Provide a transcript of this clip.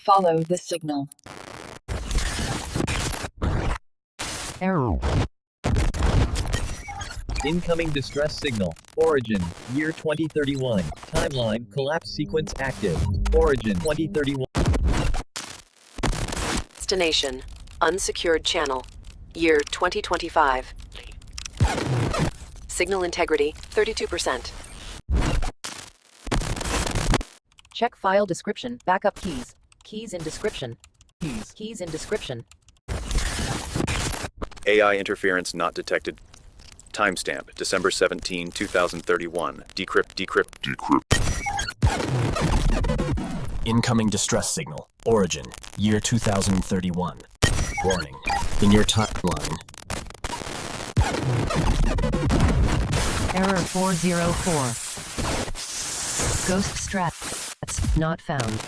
Follow the signal. Error. Incoming distress signal. Origin, year 2031. Timeline, collapse sequence active. Origin 2031. Destination, unsecured channel. Year 2025. Signal integrity, 32%. Check file description. Backup keys. Keys in description. Keys in description. AI interference not detected. Timestamp, December 17, 2031. Decrypt. Incoming distress signal. Origin, year 2031. Warning, in your timeline. Error 404. Ghost strats not found.